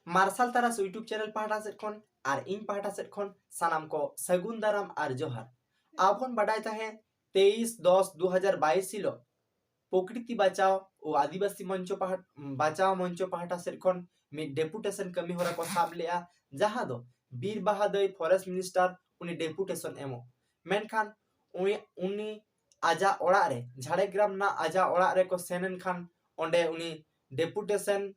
Martial तारास YouTube channel पाहटा set खन और इन पाहटा set खन सानाम को सगुन दाराम और जोहार आबन बाडाय ताहे 23/10/2022 हिलो प्रकृति बचाओ और आदिवासी मंचो बचाओ मंचो पाहटा सेट खन मिड डेपुटेशन कमी होरा को साब लेआ जहां दो बीर बहादुर फॉरेस्ट मिनिस्टर उनी डेपुटेशन एमो मेनखान उनी आजा ओड़ा रे झाड़ेग्राम ना आजा ओड़ा रे को सेनन खान ओंडे उनी डेपुटेशन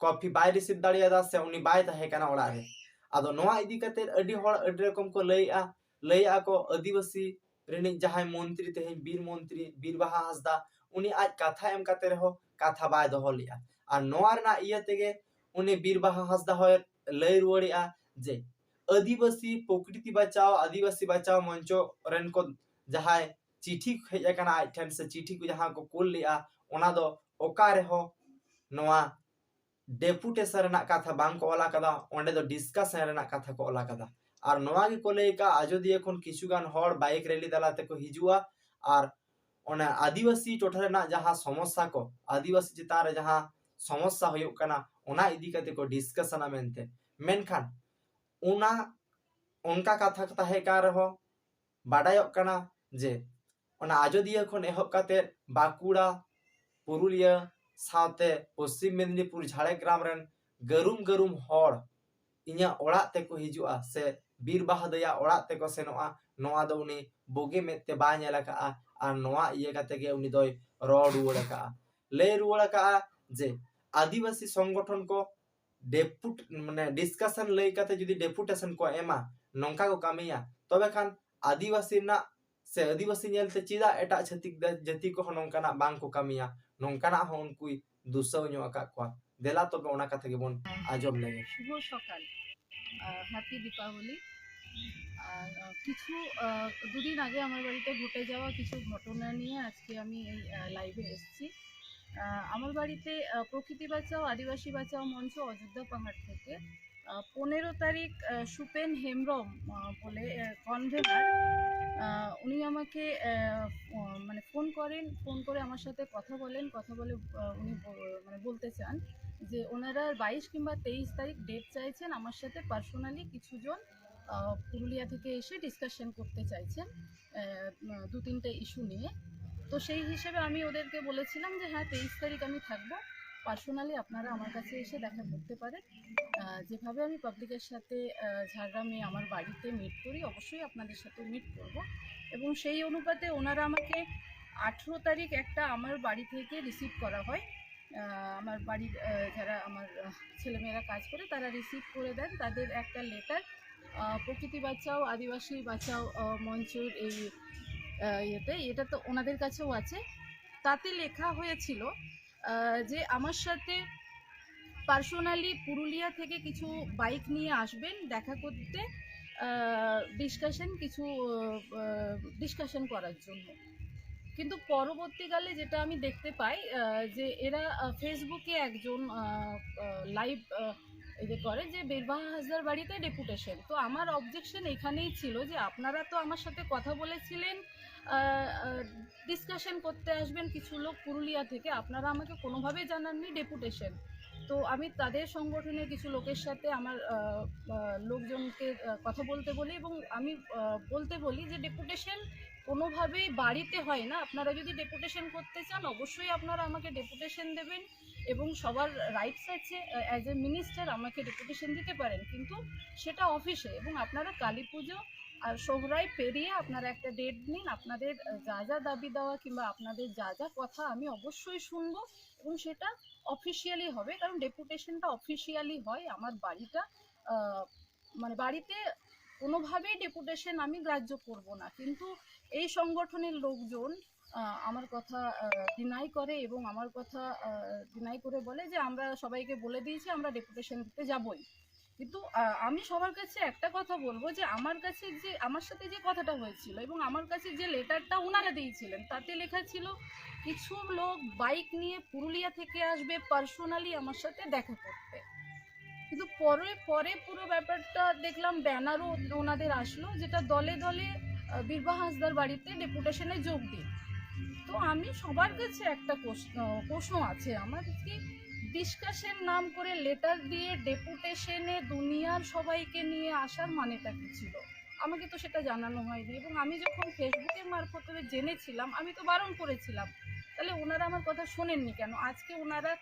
कॉफी बाय रिसीव दाड़ियादा से उनी बाय ताहे काना ओड़ा रे आदो नोआ इदी कते अडी होड़ अडी रकम को लइआ को आदिवासी रेनी जहां मंत्री तेहे बीर बाहा हासदा उनी आज कथा एम कते रहो कथा बाय दोहो लिया और नोआ रना इया तेगे उनी बीर बाहा हासदा होय लय रुवाड़िया जे आदिवासी प्रकृति बचाओ आदिवासी बचाओ मंचो रेन को जहां चिठी हेज अकाना आज ठेन से चिठी को जहां को कुल लिया ओना दो ओका रेहो नोआ डेपुटेशन रेना कथा बांग को ओला कदा ओंडे दो डिस्कशन रेना कथा को ओला कदा और नोआ गे को लेका आजोदिया खन किछुगान होड़ बाइक रैली दलाते को हिजुआ और ओना आदिवासी टोठा रेना जहां समस्या को आदिवासी चितान रे जहां समस्या होयुक कना ओना इदी कते को डिस्कशन मेनते मेनखान ओना उनका कथा ताहे का रहो बाडायोक कना जे ओना आजोदिया खन एहब काते बाकुड़ा पुरुलिया साथे पश्चिम मेदिनीपुर झाड़ेग्राम रेन गरुम होड़ इኛ ओड़ा तेको हिजुआ से बीर बहादुर ओड़ा तेको सेनोआ नोआ दो उनी बोगे मेते बा नेला का और नोआ इये काते गे उनी दोय रोड रुवाड़ का ले रुवाड़ का जे आदिवासी संगठन को डेपुट माने डिस्कशन लई काते जदी डेपुटेशन को एमा नोंका को कामिया तबे खान आदिवासी ना से आदिवासी नेलते चिदा एटा छतिक जाति को नोंकाना बांग को कामिया नोंकाना हो उनको दुसौ ᱧᱚᱜ ᱟᱠᱟᱫ ᱠᱚᱣᱟ देला तबे ओना कथा गेबोन आजम लेगे शुभ सकाल हैप्पी दीपावली और किछु दुदिन आगे আমার বাড়িতে ঘটে যাওয়া কিছু ঘটনা নিয়ে আজকে আমি এই লাইভে এসেছি আমার বাড়িতে প্রকৃতি বাঁচাও আদিবাসী বাঁচাও মঞ্চ অযোধ্যা পাহাড় থেকে 15 তারিখ সুপেন হেমব্রম বলে কনভেনার উনি আমাকে মানে ফোন করে আমার সাথে কথা বলে উনি মানে বলতে চান যে ওনারা 22 কিংবা 23 তারিখ ডেট চাইছেন আমার সাথে পার্সোনালি কিছুজন পুরুলিয়া থেকে এসে ডিসকাশন করতে চাইছেন 2-3টে ইস্যু নিয়ে। তো সেই হিসেবে আমি ওদেরকে বলেছিলাম যে হ্যাঁ 23 তারিখ আমি থাকবো, পার্সোনালি আপনারা আমার কাছে এসে দেখা করতে পারেন। যেভাবে আমি পাবলিকের সাথে ঝাড়গ্রামে আমার বাড়িতে মিট করি অবশ্যই আপনাদের সাথে মিট করব এবং সেই অনুপাতে ওনারা আমাকে 18 তারিখ একটা আমার বাড়ি থেকে রিসিভ করা হয়। আমার বাড়ির যারা আমার ছেলেমেয়েরা কাজ করে তারা রিসিভ করে দেন তাদের একটা লেটার প্রকৃতি বাঁচাও আদিবাসী বাঁচাও মঞ্চের এই এটা তো ওনাদের কাছেও আছে। তাতে লেখা হয়েছিল যে আমার সাথে পার্সোনালি পুরুলিয়া থেকে কিছু বাইক নিয়ে আসবেন দেখা করতে, ডিসকাশন করার জন্য। কিন্তু পরবর্তীকালে যেটা আমি দেখতে পাই যে এরা ফেসবুকে একজন লাইভ করে যে বীরবাহা হাসদার বাড়িতে ডেপুটেশন। তো আমার অবজেকশন এখানেই ছিল যে আপনারা তো আমার সাথে কথা বলেছিলেন ডিসকাশন করতে আসবেন কিছু লোক পুরুলিয়া থেকে, আপনারা আমাকে কোনোভাবেই জানাননি ডেপুটেশন। তো আমি তাদের সংগঠনের কিছু লোকের সাথে আমার লোকজনকে কথা বলতে বলি এবং আমি বলতে বলি যে ডেপুটেশন কোনোভাবেই বাড়িতে হয় না, আপনারা যদি ডেপুটেশন করতে চান অবশ্যই আপনারা আমাকে ডেপুটেশন দেবেন এবং সবার রাইটস আছে অ্যাজ এ মিনিস্টার আমাকে ডেপুটেশন দিতে পারেন, কিন্তু সেটা অফিসে। এবং আপনারা কালী পুজো আর সোহরাই পেরিয়ে আপনারা একটা ডেট নিন, আপনাদের যা যা দাবি দেওয়া কিংবা আপনাদের যা যা কথা আমি অবশ্যই শুনবো এবং সেটা অফিসিয়ালি হবে, কারণ ডেপুটেশনটা অফিসিয়ালি হয়। আমার বাড়িটা মানে বাড়িতে কোনোভাবেই ডেপুটেশন আমি গ্রাহ্য করব না, কিন্তু এই সংগঠনের লোকজন আমার কথা ডিনাই করে এবং আমার কথা ডিনাই করে বলে যে আমরা সবাইকে বলে দিয়েছি আমরা ডেপুটেশন দিতে যাবই। কিন্তু আমি সবার কাছে একটা কথা বলবো যে আমার কাছে যে আমার সাথে যে কথাটা হয়েছিল এবং আমার কাছে যে লেটারটা ওনারা দিয়েছিলেন তাতে লেখা ছিল কিছু লোক বাইক নিয়ে পুরুলিয়া থেকে আসবে পার্সোনালি আমার সাথে দেখা করতে। কিন্তু পরে পুরো ব্যাপারটা দেখলাম ব্যানারও ওনাদের আসলো যেটা দলে দলে বীরবাহা হাসদার বাড়িতে ডেপুটেশনে যোগ দিন। তো আমি সবার কাছে একটা প্রশ্ন আছে আমার, কি ডিসকাশন নাম করে লেটার দিয়ে ডেপুটেশনে দুনিয়ার সবাইকে নিয়ে আসার মানেটা কি ছিল আমাকে তো সেটা জানানো হয়নি, এবং আমি যখন ফেসবুকের মারফতে জেনেছিলাম আমি তো বারণ করেছিলাম। তাহলে ওনারা আমার কথা শোনেননি কেন? আজকে ওনারা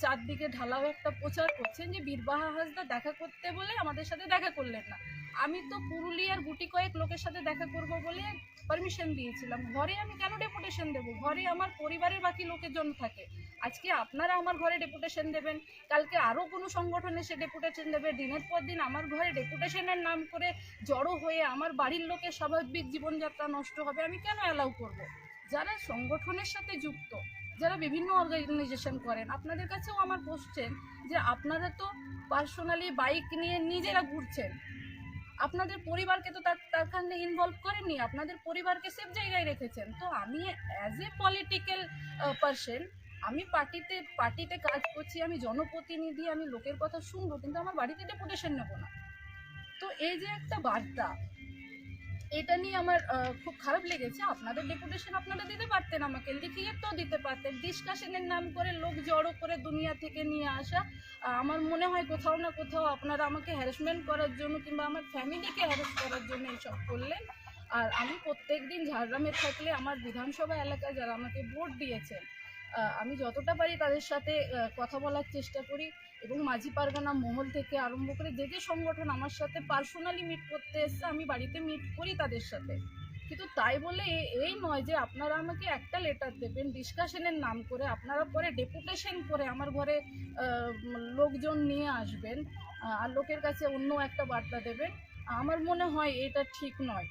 চারদিকে ঢালাও একটা প্রচার করছেন যে বীরবাহা হাসদা দেখা করতে বলে আমাদের সাথে দেখা করলেন না। আমি তো পুরুলিয়ার গুটি কয়েক লোকের সাথে দেখা করব বলে পারমিশন দিয়েছিলাম। ঘরে আমি কেন ডেপুটেশন দেবো? ঘরে আমার পরিবারের বাকি লোকেজন থাকে। আজকে আপনারা আমার ঘরে ডেপুটেশন দেবেন, কালকে আরও কোনো সংগঠন এসে ডেপুটেশন দেবে, দিনের পর দিন আমার ঘরে ডেপুটেশনের নাম করে জড়ো হয়ে আমার বাড়ির লোকের স্বাভাবিক জীবনযাত্রা নষ্ট হবে। আমি কেন অ্যালাউ করব? যারা সংগঠনের সাথে যুক্ত, যারা বিভিন্ন অর্গানাইজেশন করেন, আপনাদের কাছেও আমার কোশ্চেন যে আপনারা তো পার্সোনালি বাইক নিয়ে নিজেরা ঘুরছেন, আপনাদের পরিবারকে তো তার কারণে ইনভলভ করেননি, আপনাদের পরিবারকে সেফ জায়গায় রেখেছেন। তো আমি অ্যাজ এ পলিটিক্যাল পার্সন, আমি পার্টিতে কাজ করছি, আমি জনপ্রতিনিধি, আমি লোকের কথা শুনবো, কিন্তু আমার বাড়িতে ডেপুটেশন নেব না। তো এই যে একটা বার্তা, এটা নিয়ে আমার খুব খারাপ লেগেছে। আপনাদের ডেপুটেশন আপনারা দিতে পারতেন, আমাকে লিখিয়ে তো দিতে পারতেন। ডিসকাশনের নাম করে লোক জড়ো করে দুনিয়া থেকে নিয়ে আসা, আমার মনে হয় কোথাও না কোথাও আপনারা আমাকে হ্যারাসমেন্ট করার জন্য কিংবা আমার ফ্যামিলিকে হ্যারাস করার জন্য এইসব করলেন। আর আমি প্রত্যেক দিন ঝাড়গ্রামে থাকলে আমার বিধানসভা এলাকায় যারা আমাকে ভোট দিয়েছেন, আমি যতটা পারি তাদের সাথে কথা বলার চেষ্টা করি, এবং মাঝি পারগানা মহল থেকে আরম্ভ করে যে যে সংগঠন আমার সাথে পার্সোনালি মিট করতে এসছে আমি বাড়িতে মিট করি তাদের সাথে। কিন্তু তাই বলে এই নয় যে আপনারা আমাকে একটা লেটার দেবেন ডিসকাশনের নাম করে, আপনারা পরে ডেপুটেশন করে আমার ঘরে লোকজন নিয়ে আসবেন আর লোকের কাছে অন্য একটা বার্তা দেবেন। আমার মনে হয় এটা ঠিক নয়।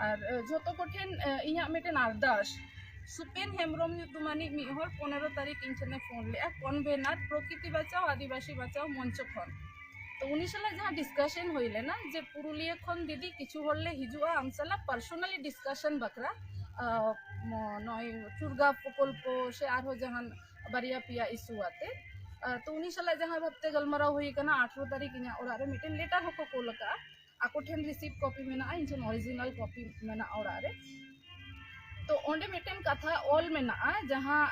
আর যত কঠিন ইᱧᱟᱹᱜ ᱢᱤᱫᱴᱮᱱ ᱟᱨᱫᱟᱥ সুপেন হেমব্রম ᱧᱩᱛᱩᱢᱟᱱᱤᱡ ᱢᱤᱫ ᱦᱚᱲ 15 তারিখ ᱤᱧ ᱴᱷᱮᱱᱮ ᱯᱷᱳᱱ ᱞᱮᱜᱼᱟ কনভেনার প্রকৃতি বাঁচাও আদিবাসী বাঁচাও মঞ্চ ᱠᱷᱚᱱ। তো উনি সালা যাহা ডিসকাশন হইলে না যে পুরুলিয়া খন দিদি কিছু হলে হিজুয়া আম সালা পার্সোনালি ডিসকাশন বাকরা নয় চুরগা প্রকল্প সে আরো জাহান বারিয়া পিয়া ইস্যু আতে। তো উনি সালা যাহা ভাবতে গলমারাও হই কানা 18 তারিখ ইᱧᱟᱹᱜ ᱚᱲᱟᱜ ᱨᱮ ᱢᱤᱫᱴᱮᱱ লেটার ᱦᱚᱸᱠᱚ ᱠᱳᱞ ᱟᱠᱟᱜᱼᱟ। ᱟᱠᱚ ᱴᱷᱮᱱ ᱨᱤᱥᱤᱯ ᱠᱚᱯᱤ ᱢᱮᱱᱟᱜᱼᱟ, ᱤᱧ ᱴᱷᱮᱱ ᱚᱨᱤᱡᱤᱱᱟᱞ ᱠᱚᱯᱤ ᱢᱮᱱᱟᱜᱼᱟ ᱚᱲᱟᱜ ᱨᱮ। तो ओंडे मिटन कथा ऑल मेना जहाँ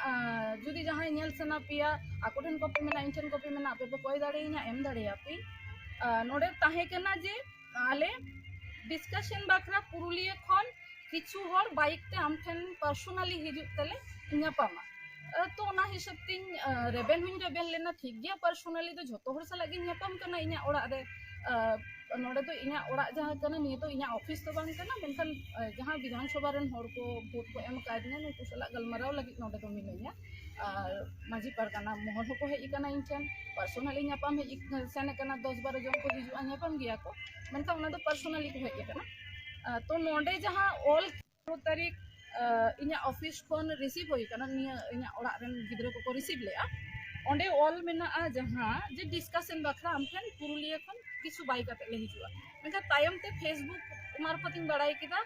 जुदी जहाँ नेल सना पिया आकोठन कॉपी मेना इंटन कॉपी मेना आपे पे कोई दाड़े इना एम दाड़े आपी नोडे ताहे केना जे आले डिस्कशन बाकरा पुरुलिया खन किछु हर बाइक ते आम ठेन पर्सनली हिजुक तले ᱧᱟᱯᱟᱢᱟ। तो ओना हिसाब तीन रेबेन हुई रेबेन लेना ठीक गया, पर्सनली तो झोतो हर सा लगी ᱧᱟᱯᱟᱢ कना इना ओड़ा रे नोडे तो इना ओड़ा जहाँ कना निये तो इना ऑफिस तो बांग कना मेनखान जहाँ विधानसभा रेन हर को भोट को एम कादने नुकु सला गलमाराव लगी नोडे तो मिलैया और माजी पारगाना महल हको हेज कना इन ठेन पर्सनली ᱧᱟᱯᱟᱢ हेज सेने कना 10-12 जन को हिजुआ ᱧᱟᱯᱟम गया को मेनखान ओना तो पर्सनली को हेज कना। तो नोडे जहाँ ऑल 18 तारीख इना ऑफिस खन रिसीव होई कना निया इना ओड़ा रेन गिद्रो को रिसीव लेआ ओंडे ऑल मेना जहाँ जे डिस्कशन बाखरा आम ठेन पुरुलिया खन किछु बाई काते ले हिजुआ मेनखान तायम ते फेसबुक मार्फत इन बड़ाई किदा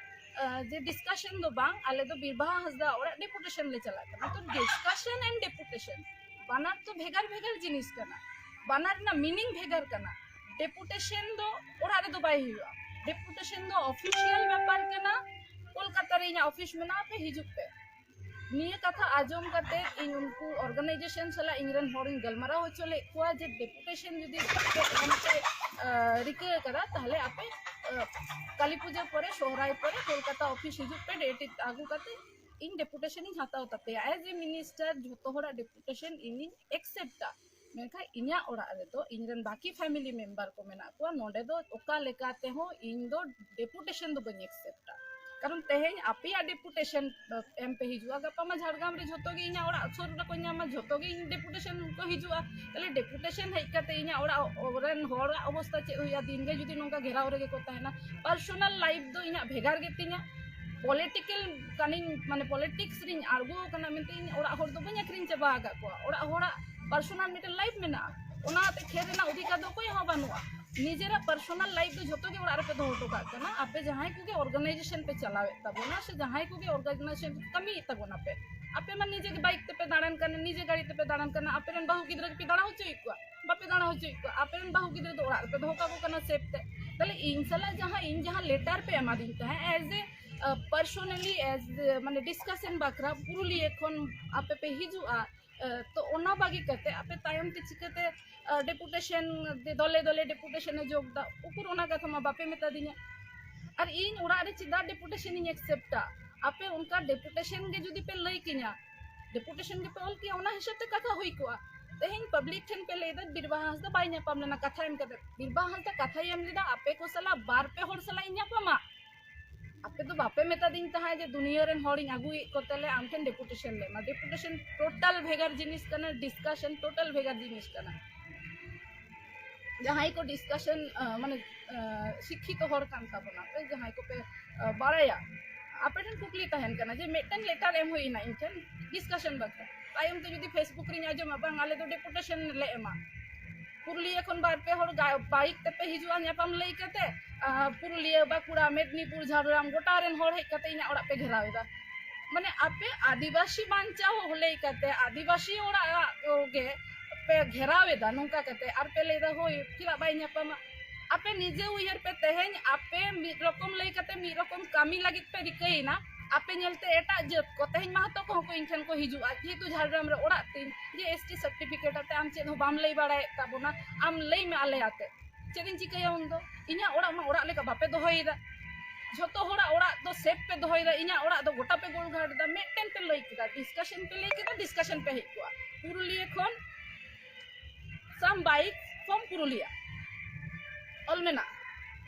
जे डिस्कशन दो बांग आले तो बीरबाहा हासदा ओड़ा डेपुटेशन ले चला कना। तो डिस्कशन एंड डेपुटेशन बानार तो भेगार भेगार जिनिस कना, बानार ना मीनिंग भेगार कना। डेपुटेशन दो ओड़ा रे दो बाई हुआ, डेपुटेशन दो ऑफिशियल व्यापार कना कोलकाता रे इना ऑफिस में ना पे हिजुक पे निये कथा आजम करते इन उनको ऑर्गेनाइजेशन सला इंग्रन हॉरिंग गलमारा हो चले कोआ जे डेपुटेशन यदि हमसे रिके करा ताहले आपे काली पूजा परे सोहराय परे कोलकाता ऑफिस हिजुक पे डेट आगु करते इन डेपुटेशन इन हाताव ताते एज ए मिनिस्टर झोतो होड़ा डेपुटेशन इन एक्सेप्टा मेनखा इना ओड़ा रे तो इनरन बाकी फैमिली मेंबर को मेना को नोडे दो ओका लेकाते हो इन दो डेपुटेशन दो बनी एक्सेप्टा कारण तेहें आपिया डेपुटेशन एम पे हिजुआ गपा मा झाड़गाम रे झोतो गे इना ओड़ा सोर को ᱧᱟᱢᱟ झोतो गे इन डेपुटेशन को हिजुआ तले डेपुटेशन हेज काते इना ओड़ा ओरेन होड़ अवस्था चे होया दिन गे जुदी नोंका घेराव रे को ताहेना पर्सनल लाइफ दो इना भेगार गे तिना पॉलिटिकल कानिन माने पॉलिटिक्स रिन आर्गो कना मिनते इन ओड़ा होड़ दो बन्या क्रिन चबा गा को ओड़ा होड़ा पर्सनल मिटे लाइफ मेना ओना ते खेर ना अधिकार दो कोई हो बानुआ निजेरा पर्सनल लाइफ तो झोतो के ओड़ा रे पे दो टोका कना आपे जहां को के ऑर्गेनाइजेशन पे चलावे तबोना से जहां को के ऑर्गेनाइजेशन कमी तबोना पे आपे मन निजे के बाइक पे दाड़ान करने निजे गाड़ी पे दाड़ान करना आपे रन बाहु गिद्रा पे दाड़ा हो चुइकवा बापे दाड़ा हो चुइकवा आपे रन बाहु गिद्रा तो ओड़ा पे धोका को कना सेफ ते तले इन सला जहां लेटर पे एमा दिन है एज ए पर्सनली एज माने डिस्कशन बाकरा पुरुलिया खन आपे पे हिजुआ तो ओना बागी करते आपे तायम ते चिकते डेपुटेशन दले दले डेपुटेशन जोग दा उकुर ओना कथा मा बापे मेता दिने और इन ओरा रे चिदा डेपुटेशन इन एक्सेप्टा आपे उनका डेपुटेशन के जुदी पे लई किया डेपुटेशन के पे ऑल किया ओना हिसाब ते कथा हुई को तेहिन पब्लिक ठन पे लेदा बिरबा हंसदा बाय ᱧᱟᱯᱟᱢ लेना कथा एम कते बिरबा हंसदा कथा एम लेदा आपे को सला बार पे होड़ सला ᱧᱟᱯᱟᱢᱟ आपे तो बापे मेता दिन तहा जे दुनिया रेन होड़िन आगुई कोतेले आम ठन डेपुटेशन ले मा डेपुटेशन टोटल भेगर जिनिस कना डिस्कशन टोटल भेगर जिनिस कना जहां को डिस्कशन माने शिक्षित होड़ कान ताबना पे जहां को पे बाराया आपे ठन कुकली तहन कना जे मेटन लेटर एम होइना इनठन डिस्कशन बता तायम ते जदी फेसबुक रे आजम बांग आले तो डेपुटेशन ले एमा पुरुलिया खन बार पे होड़ बाइक ते पे हिजुआ ᱧᱟᱯᱟᱢ लई कते पुरुलिया बाकुड़ा मेदनीपुर झारग्राम गोटा रेन होड़ हे कते इना ओड़ा पे घेरावेदा माने आपे आदिवासी बांचाओ होले कते आदिवासी ओड़ा गे पे घेरावेदा नोंका कते आर पे लेदा होय किला बाय ᱧᱟᱯᱟᱢᱟ आपे निजे उयर पे तेहेन आपे मी रकम लई कते मी रकम कामी लागित पे रिकईना आपे नेलते एटा जत को तेहेन महतो को इनठन को हिजुआ जेतु झारग्राम रे ओड़ा तीन जे एसटी सर्टिफिकेट आते आम चेद बाम लई बाड़ाय ताबोना आम लई में आले आते चेदिन चिकया उन दो इना ओड़ा मा ओड़ा लेका बापे दोहयदा झोतो होड़ा ओड़ा दो सेफ पे दोहयदा इना ओड़ा दो गोटा पे गोल घाट दा मेटेन पे लई किदा डिस्कशन पे हे को पुरुलिया खन सम बाइक फ्रॉम पुरुलिया अलमेना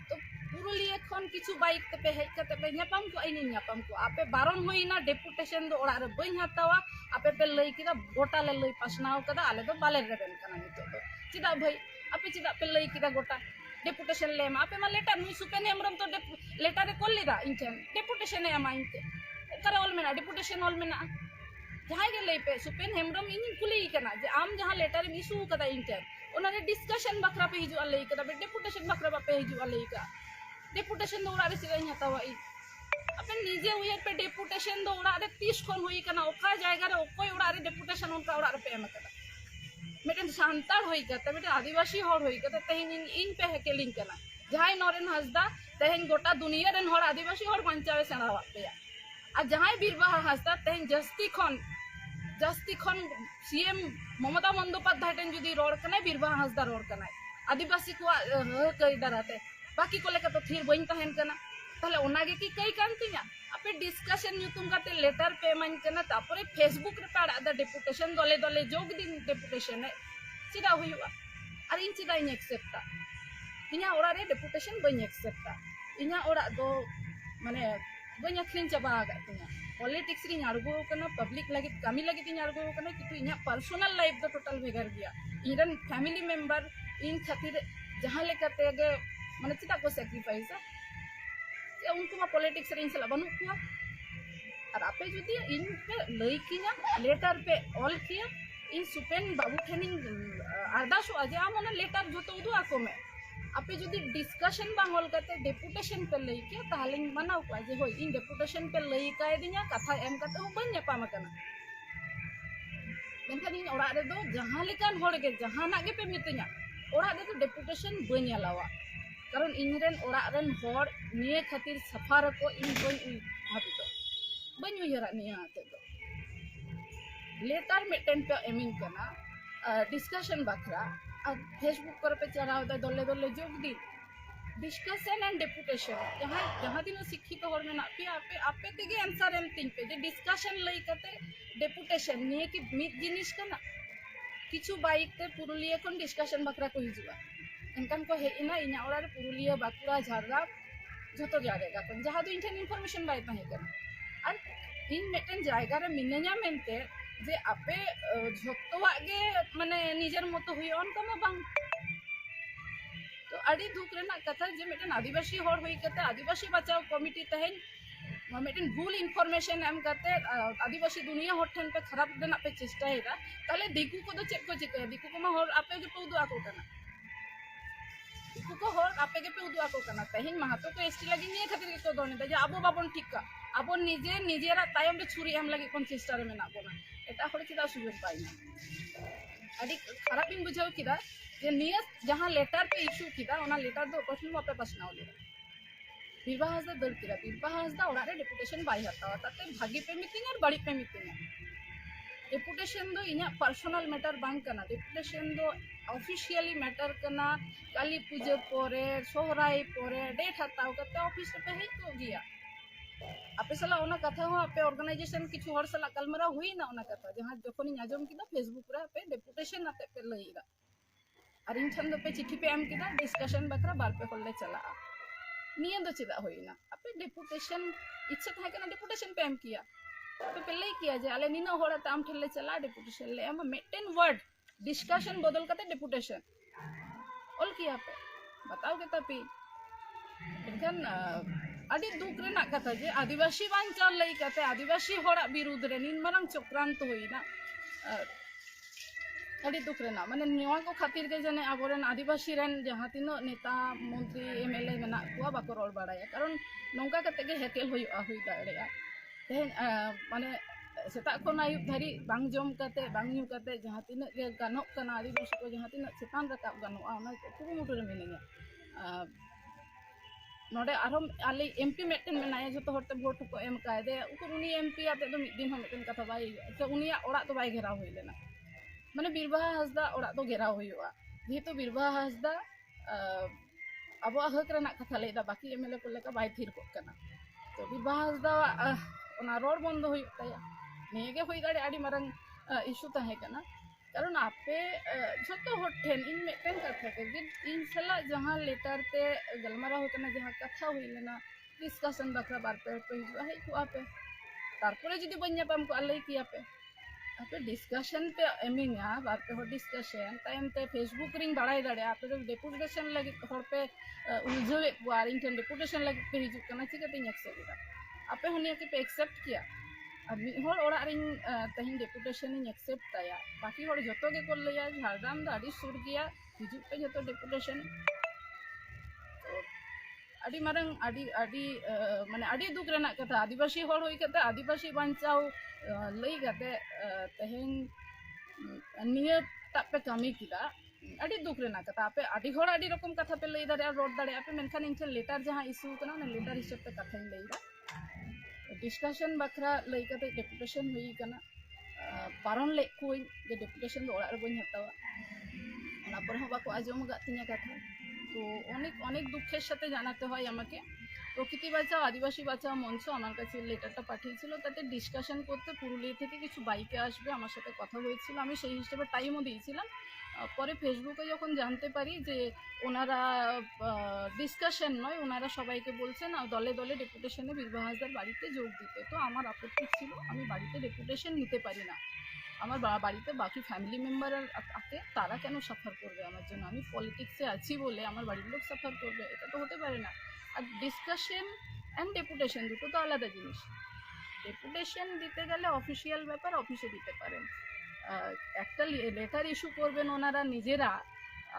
तो पुरुलिया खन किछु बाइक ते पे हे कते पे ᱧᱟᱯᱟᱢ को आइनी ᱧᱟᱯᱟᱢ को आपे बारन होइना डेपुटेशन दो ओड़ा रे बई हतावा आपे पे लई किदा गोटा ले लई पासनाव कदा आले दो बाले रेबेन कना नितो दो चिदा भाई आपे चिदा पे लई किदा गोटा डेपुटेशन ले मा आपे मा लेटर नुई सुपेन एमरम तो लेटर रे कोल लिदा इनठन डेपुटेशन ए मा इनते करे ऑल मेना डेपुटेशन ऑल मेना जहां के लई पे सुपेन हेमरम इन कुली कना जे आम जहां लेटर में इशू कदा इनठन ओना रे डिस्कशन बखरा पे हिजु लई कदा बे डेपुटेशन बखरा पे हिजु लई का डेपुटेशन दो ओड़ा रे सिदा हतावा इ आपे निजे उयर पे डेपुटेशन दो ओड़ा रे 30 खन होई कना ओका जायगा रे ओकोय ओड़ा रे डेपुटेशन उनका ओड़ा रे पे एम कदा मेटन सांतार होई कते मेटन आदिवासी होड़ होई कते तेहिन इन पे हेकेलिंग कना जहां नरेन हंसदा तेहिन गोटा दुनिया रेन होड़ आदिवासी होड़ पंचावे सेनावा पे आ जहां बीरबा हंसदा तेहिन जस्ती खन सीएम ममता बंदोपाध्याय टेन जुदी रोड कना बीरबा हंसदा रोड कना आदिवासी को कई दराते बाकी को लेका तो फिर बइन तहन कना ताले ओनागे की कई कांतिया आपे डिस्कशन ᱧᱩᱛᱩᱢ काते लेटर पे मन कना तापरे फेसबुक रे पाड़ा दा डेपुटेशन दले दले जोग दिन डेपुटेशन चिदा हुआ और इन चिदा इन एक्सेप्टा इना ओड़ा रे डेपुटेशन बइन एक्सेप्टा इना ओड़ा दो माने बइन अखरिन चाबा गातिया पॉलिटिक्स री आड़गो कना पब्लिक लगित कामी लगित इन आड़गो कना कितु इना पर्सनल लाइफ दो टोटल भेगर गया इरन फैमिली मेंबर इन खातिर जहां लेकते गे माने चिदा को सैक्रिफाइस उनको मा पॉलिटिक्स रे इंसला बनु कुआ और आपे जुदी इन पे लई किया लेटर पे ऑल किया इन सुपेन बाबू ठेनिंग अरदास आज आमना लेटर जोतो उदु आको में आपे जुदी डिस्कशन बांग होल करते डेपुटेशन पे लई किया ताले मनाव को जे होय इन डेपुटेशन पे लई काय दिया कथा एम करते हो बन ᱧᱟᱯᱟᱢ कना मेनखान इन ओड़ा रे दो जहां लेकान होड़ गे जहां ना गे पे मितኛ ओड़ा रे तो डेपुटेशन बन लावा कारण इनरेन ओड़ा रेन होड़ निये खातिर सफार को इन बन भाबी तो बन उयरा निया आते दो लेटर मेटेन पे एमिन कना डिस्कशन बखरा फेसबुक पर पे चढ़ाव दा दले दले जोग दी डिस्कशन एंड डेपुटेशन जहां दिन शिक्षित होड़ में ना पे आपे तेगे आंसर एम थिंग पे जे डिस्कशन लई करते डेपुटेशन निये की मित जिनिस कना किछु बाइक ते पुरुलिया कोन डिस्कशन बखरा को हिजुआ इनकान को हेना इना ओड़ा रे पुरुलिया बाकुड़ा झारग्राम जतो जायगा कोन जहां दो इनठन इनफॉरमेशन बाय ताहे कना और इन मेटेन जायगा रे मिनया मेनते जे आपे झोतोवा गे माने निजर मतो हुई ऑन कमा बांग तो अड़ी दुख रेना कथा जे मेटेन आदिवासी होड़ होई कते आदिवासी बचाओ कमिटी तहेन मेटेन भूल इनफॉरमेशन एम करते आदिवासी दुनिया होड़ ठन पे खराब देना पे चेष्टा हेदा ताले दिकु को दो चेक को चिके दिकु को मा होड़ आपे के पे उदु आको कना दिकु को होड़ आपे के पे उदु आको कना तहेन महतो को एसटी लगी निये खातिर के को दोने जे आबो बाबन ठीक का आबो निजे निजेरा तायम रे छुरी एम लगी कोन चेष्टा रे मेना बोना एटा होड़ किदा सुजोग पाइना अडी खराब इन बुझाव किदा जे नियत जहां लेटर पे इशू किदा ओना लेटर दो प्रश्न वापे पसनाव ले बीरबा हंसदा दर किदा बीरबा हंसदा ओड़ा रे डेपुटेशन बाय हतावा ताते भागी पे मीटिंग और बड़ी पे मीटिंग डेपुटेशन दो इना पर्सनल मैटर बांग कना डेपुटेशन दो ऑफिशियली मैटर कना काली पूजा पोरे सोहराई पोरे डेट हताव कते ऑफिस पे हेज को गया आपे सला ओना कथा हो आपे ऑर्गेनाइजेशन किछु हर सला कलमरा हुई ना ओना कथा जहां जखोनी आजम किदा फेसबुक रे पे डेपुटेशन आते पे लईदा और इन ठन पे चिट्ठी पे एम किदा डिस्कशन बकरा बार पे होले चला निया दो चिदा होइना आपे डेपुटेशन इच्छा था कना डेपुटेशन पे एम किया आपे पे लई किया जे आले नीना होड़ा ताम ठेले चला डेपुटेशन ले एम मेटेन वर्ड डिस्कशन बदल करते डेपुटेशन ऑल किया पे बताओ के तपी इनकन अड़ी दुख रेना कथा जे आदिवासी बांचाल लई कते आदिवासी होड़ा विरुद्ध रे निन मारंग चक्रांत होइना अड़ी दुख रेना माने निवा को खातिर के जने आबोरेन आदिवासी रेन जहां तिनो नेता मंत्री एमएलए मेना कुआ बाको रोड बाड़ाया कारण नौका कते के हेकेल हुई दाड़ेया तेन माने सेता को आयुब धारी बांग जम कते बांग न्यू कते जहां तिनो के गानोक कना आदिवासी को जहां तिनो चेतान रकाब गानोआ ओना कुरुमुटु रे मिनिया नोडे आरम आले एमपी मेटेन मेनाया जतो हरते वोट को एम कायदे उकर उनी एमपी आते तो मिद दिन हम मेटेन कथा बाई तो उनिया ओड़ा तो बाई घेराव होई लेना माने बीरबाहा हासदा ओड़ा तो घेराव होयुआ जेहेतु बीरबाहा हासदा अब हक रेना कथा लेदा बाकी एमएलए को लेका बाई थीर को कना तो बीरबाहा हासदा ओना रोड बंद होई ताया नेगे होई दाड़े आडी मारंग इशू ताहे कना कारण आपे जतो हर ठेन इन मेटेन कथा के इन सला जहां लेटर ते गलमारा होतना जहां कथा होई लेना डिस्कशन बकरा बार पे हिजुआ है को आपे तारपरे जदी बन्या पाम को अलई किया पे आपे डिस्कशन पे एमिंगा बार पे हो डिस्कशन टाइम ते फेसबुक रिंग बाड़ाई दाड़े आपे तो डेपुटेशन लगी हर पे उलझवे वार इन डेपुटेशन लगी पे हिजु कना चिकते एक्सेप्ट आपे होनिया के पे एक्सेप्ट किया हर ओड़ा रिंग तहिन डेपुटेशन इन एक्सेप्ट ताया बाकी हर जतो के को लया झारग्राम दा आडी सुर गया हिजु पे जतो डेपुटेशन आडी मारंग आडी आडी माने आडी दुख रेना कथा आदिवासी हर होई कते आदिवासी बांचाओ लई कते तहिन निया तापे कमी किदा आडी दुख रेना कथा आपे आडी हर आडी रकम कथा पे लई दाड़े रोड दाड़े आपे मेनखान इनके लेटर जहां इशू कना ना लेटर हिसाब पे कथा लईदा डिस्कशन बखरा लई कते डेपुटेशन हुई कना बारन ले कोई जे डेपुटेशन दो ओड़ा रे बन हतावा ओना पर हवा को आजम गा तिया कथा तो अनेक अनेक दुखेर साथे जानाते হয় আমাকে প্রকৃতি বাঁচাও আদিবাসী বাঁচাও মঞ্চ আমার কাছে লেটারটা পাঠিয়েছিল তাতে ডিসকাশন করতে পুরুলিয়া থেকে কিছু বাইকে আসবে আমার সাথে কথা হয়েছিল আমি সেই হিসেবে টাইমও দিয়েছিলাম পরে ফেসবুকে যখন জানতে পারি যে ওনারা ডিসকাশন নয় ওনারা সবাইকে বলছেন দলে দলে ডেপুটেশনে বীরবাহা হাসদার বাড়িতে যোগ দিতে তো আমার আপত্তি ছিল আমি বাড়িতে ডেপুটেশন নিতে পারি না আমার বাড়িতে বাকি ফ্যামিলি মেম্বার আছে তারা কেন সাফার করবে আমার জন্য আমি পলিটিক্সে আছি বলে আমার বাড়ির লোক সাফার করবে এটা তো হতে পারে না আর ডিসকাশন অ্যান্ড ডেপুটেশন দুটো তো আলাদা জিনিস ডেপুটেশন দিতে গেলে অফিসিয়াল ব্যাপার অফিসে দিতে পারেন একটা লেটার ইস্যু করবেন ওনারা নিজেরা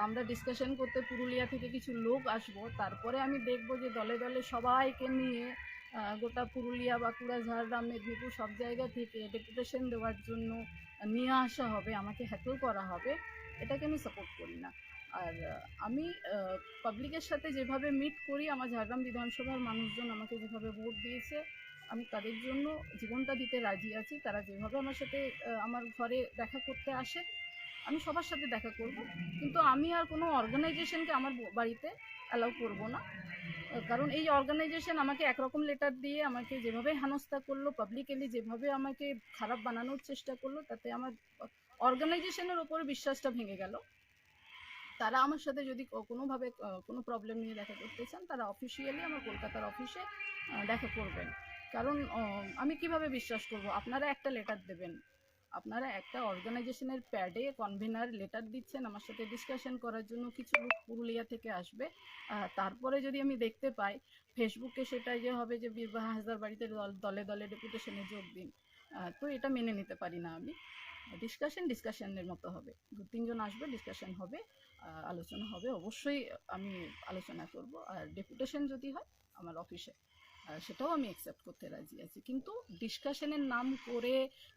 আমরা ডিসকাশন করতে পুরুলিয়া থেকে কিছু লোক আসবো তারপরে আমি দেখবো যে দলে দলে সবাইকে নিয়ে গোটা পুরুলিয়া বাঁকুড়া ঝাড়গ্রাম মেদিনীপুর সব জায়গা থেকে ডেপুটেশন দেওয়ার জন্য নিয়ে আসা হবে আমাকে হ্যাকেল করা হবে এটাকে আমি সাপোর্ট করি না আর আমি পাবলিকের সাথে যেভাবে মিট করি আমার ঝাড়গ্রাম বিধানসভার মানুষজন আমাকে যেভাবে ভোট দিয়েছে আমি তাদের জন্য জীবনটা দিতে রাজি আছি তারা যেভাবে আমার সাথে আমার ঘরে দেখা করতে আসে আমি সবার সাথে দেখা করব কিন্তু আমি আর কোনো অর্গানাইজেশনকে আমার বাড়িতে অ্যালাউ করব না কারণ এই অর্গানাইজেশন আমাকে একরকম লেটার দিয়ে আমাকে যেভাবে হেনস্থা করলো পাবলিকলি যেভাবে আমাকে খারাপ বানানোর চেষ্টা করলো তাতে আমার অর্গানাইজেশনের ওপর বিশ্বাসটা ভেঙে গেল তারা আমার সাথে যদি কোনোভাবে কোনো প্রবলেম নিয়ে দেখা করতে চান তারা অফিসিয়ালি আমার কলকাতার অফিসে দেখা করবেন কারণ আমি কিভাবে বিশ্বাস করব আপনারা একটা লেটার দেবেন আপনারা একটা অর্গানাইজেশনের প্যাডে কনভেনার লেটার দিচ্ছেন আমার সাথে ডিসকাশন করার জন্য কিছু লোক পুরুলিয়া থেকে আসবে তারপরে যদি আমি দেখতে পাই ফেসবুকে সেটা যে হবে যে বীরবাহা হাসদার বাড়িতে দলে দলে ডেপুটেশনে যোগ দিন তো এটা মেনে নিতে পারি না আমি ডিসকাশনের মতো হবে 2-3 জন আসবে ডিসকাশন হবে আলোচনা হবে অবশ্যই আমি আলোচনা করব আর ডেপুটেশন যদি হয় আমার অফিসে সেটাও আমি অ্যাকসেপ্ট করতে রাজি আছি কিন্তু ডিসকাশনের নাম করে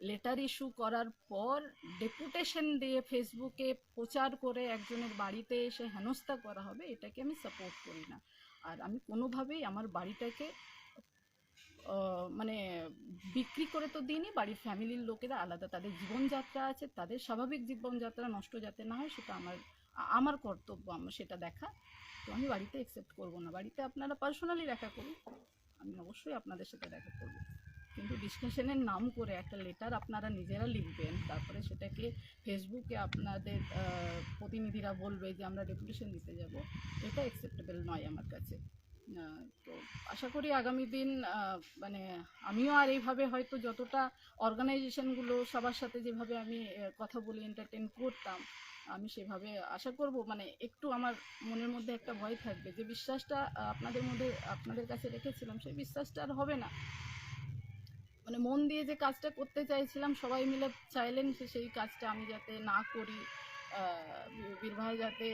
লেটার ইস্যু করার পর ডেপুটেশন দিয়ে ফেসবুকে প্রচার করে একজনের বাড়িতে এসে হেনস্থা করা হবে এটাকে আমি সাপোর্ট করি না আর আমি কোনোভাবেই আমার বাড়িটাকে মানে বিক্রি করে তো দিইনি, বাড়ির ফ্যামিলির লোকেরা আলাদা তাদের জীবনযাত্রা আছে, তাদের স্বাভাবিক জীবনযাত্রা নষ্ট যাতে না হয় সেটা আমার কর্তব্য, আমার সেটা দেখা। তো আমি বাড়িতে অ্যাকসেপ্ট করবো না। বাড়িতে আপনারা পার্সোনালি দেখা করুন, আমি অবশ্যই আপনাদের সাথে দেখা করবো, কিন্তু ডিসকাশনের নাম করে একটা লেটার আপনারা নিজেরা লিখবেন, তারপরে সেটাকে ফেসবুকে আপনাদের প্রতিনিধিরা বলবে যে আমরা ডেপুটেশন দিতে যাব, এটা অ্যাকসেপ্টেবল নয় আমার কাছে। তো আশা করি আগামী দিন মানে আমিও আর এইভাবে হয়তো যতটা অর্গানাইজেশনগুলো সবার সাথে যেভাবে আমি কথা বলে এন্টারটেন করতাম, আমি সেভাবে আশা করব, মানে একটু আমার মনের মধ্যে একটা ভয় থাকবে যে বিশ্বাসটা আপনাদের কাছে রেখেছিলাম, সেই বিশ্বাসটা আর হবে না। মানে মন দিয়ে যে কাজটা করতে চাইছিলাম, সবাই মিলে চাইলেন সেই কাজটা আমি যাতে না করি, বীর ভাই যাতে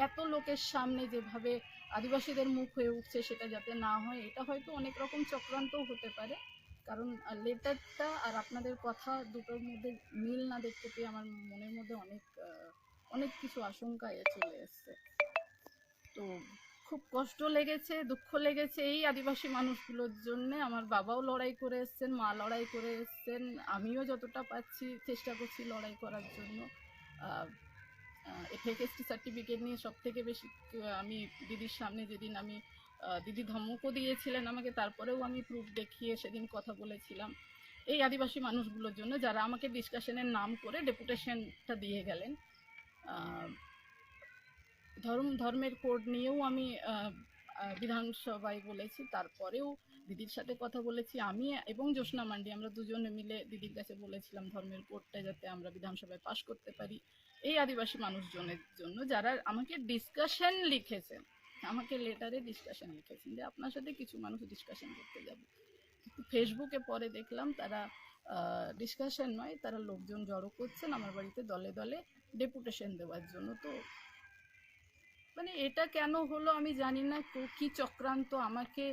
এত লোকের সামনে যেভাবে আদিবাসীদের মুখ হয়ে উঠছে সেটা যাতে না হয়, এটা হয়তো অনেক রকম চক্রান্তও হতে পারে। কারণ লেটারটা আর আপনাদের কথা দুটোর মধ্যে মিল না দেখতে পেয়ে আমার মনের মধ্যে অনেক কিছু আশঙ্কা চলে এসছে। তো খুব কষ্ট লেগেছে, দুঃখ লেগেছে এই আদিবাসী মানুষগুলোর জন্য। আমার বাবাও লড়াই করে এসছেন, মা লড়াই করে এসছেন, আমিও যতটা পাচ্ছি চেষ্টা করছি লড়াই করার জন্য। এফএকএসটি সার্টিফিকেট নিয়ে সব থেকে বেশি আমি দিদির সামনে, যেদিন আমি দিদি ধমকও দিয়েছিলেন আমাকে, তারপরেও আমি প্রুফ দেখিয়ে সেদিন কথা বলেছিলাম এই আদিবাসী মানুষগুলোর জন্য যারা আমাকে ডিসকাশনের নাম করে ডেপুটেশনটা দিয়ে গেলেন। ধর্মের কোড নিয়েও আমি বিধানসভায় বলেছি, তারপরেও দিদির সাথে কথা বলেছি আমি এবং জ্যোৎস্না মান্ডি, আমরা দুজনে মিলে দিদির কাছে বলেছিলাম ধর্মের কোডটা যাতে আমরা বিধানসভায় পাশ করতে পারি এই আদিবাসী মানুষজনের জন্য যারা আমাকে ডিসকাশন লিখেছেন, আমাকে লেটারে ডিসকাশন লিখেছেন যে আপনার সাথে কিছু মানুষ ডিসকাশন করতে যাবে। ফেসবুকে পরে দেখলাম তারা ডিসকাশন নয়, তারা লোকজন জড়ো করছেন আমার বাড়িতে দলে দলে ডেপুটেশন দেওয়ার জন্য। তো মানে এটা কেন হলো আমি জানি না, কি চক্রান্ত, আমাকে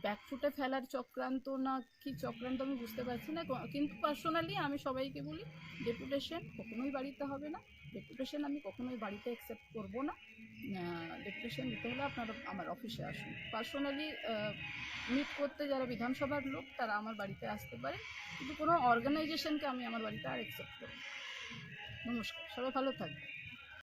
ব্যাকফুটে ফেলার চক্রান্ত না কি চক্রান্ত আমি বুঝতে পারছি না। কিন্তু পার্সোনালি আমি সবাইকে বলি ডেপুটেশন কখনোই বাড়িতে হবে না, ডেপুটেশন আমি কখনোই বাড়িতে অ্যাকসেপ্ট করব না। ডেপুটেশন দিতে হলে আপনারা আমার অফিসে আসুন, পার্সোনালি মিট করতে যারা বিধানসভার লোক তারা আমার বাড়িতে আসতে পারে, কিন্তু কোনো অর্গানাইজেশনকে আমি আমার বাড়িতে আর অ্যাকসেপ্ট করব না। নমস্কার, সবাই ভালো থাকবে।